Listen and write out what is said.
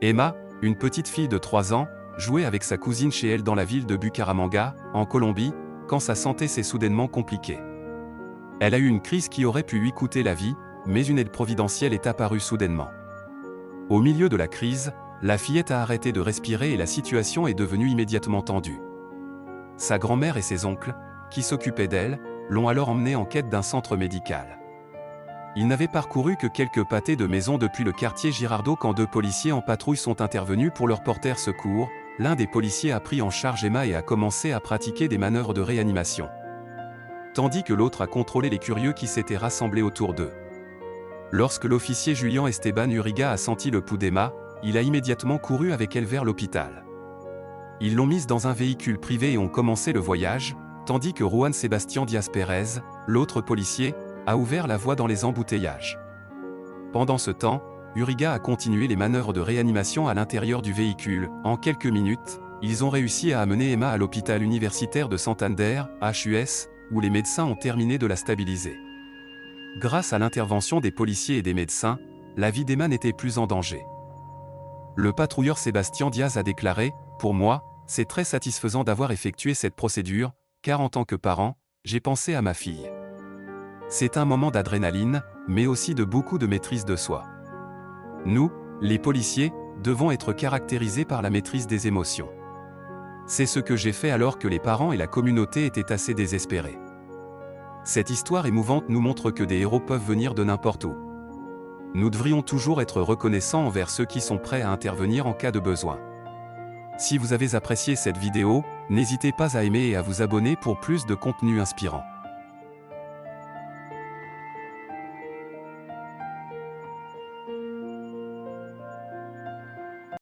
Emma, une petite fille de 3 ans, jouait avec sa cousine chez elle dans la ville de Bucaramanga, en Colombie, quand sa santé s'est soudainement compliquée. Elle a eu une crise qui aurait pu lui coûter la vie, mais une aide providentielle est apparue soudainement. Au milieu de la crise, la fillette a arrêté de respirer et la situation est devenue immédiatement tendue. Sa grand-mère et ses oncles, qui s'occupaient d'elle, l'ont alors emmenée en quête d'un centre médical. Ils n'avaient parcouru que quelques pâtés de maison depuis le quartier Girardot quand 2 policiers en patrouille sont intervenus pour leur porter secours. L'un des policiers a pris en charge Emma et a commencé à pratiquer des manœuvres de réanimation. Tandis que l'autre a contrôlé les curieux qui s'étaient rassemblés autour d'eux. Lorsque l'officier Julian Esteban Uriga a senti le pouls d'Emma, il a immédiatement couru avec elle vers l'hôpital. Ils l'ont mise dans un véhicule privé et ont commencé le voyage, tandis que Juan Sebastián Díaz Pérez, l'autre policier, a ouvert la voie dans les embouteillages. Pendant ce temps, Uriga a continué les manœuvres de réanimation à l'intérieur du véhicule. En quelques minutes, ils ont réussi à amener Emma à l'hôpital universitaire de Santander, HUS, où les médecins ont terminé de la stabiliser. Grâce à l'intervention des policiers et des médecins, la vie d'Emma n'était plus en danger. Le patrouilleur Sébastien Diaz a déclaré « Pour moi, c'est très satisfaisant d'avoir effectué cette procédure, car en tant que parent, j'ai pensé à ma fille. C'est un moment d'adrénaline, mais aussi de beaucoup de maîtrise de soi. Nous, les policiers, devons être caractérisés par la maîtrise des émotions. C'est ce que j'ai fait alors que les parents et la communauté étaient assez désespérés. Cette histoire émouvante nous montre que des héros peuvent venir de n'importe où. Nous devrions toujours être reconnaissants envers ceux qui sont prêts à intervenir en cas de besoin. Si vous avez apprécié cette vidéo, n'hésitez pas à aimer et à vous abonner pour plus de contenu inspirant.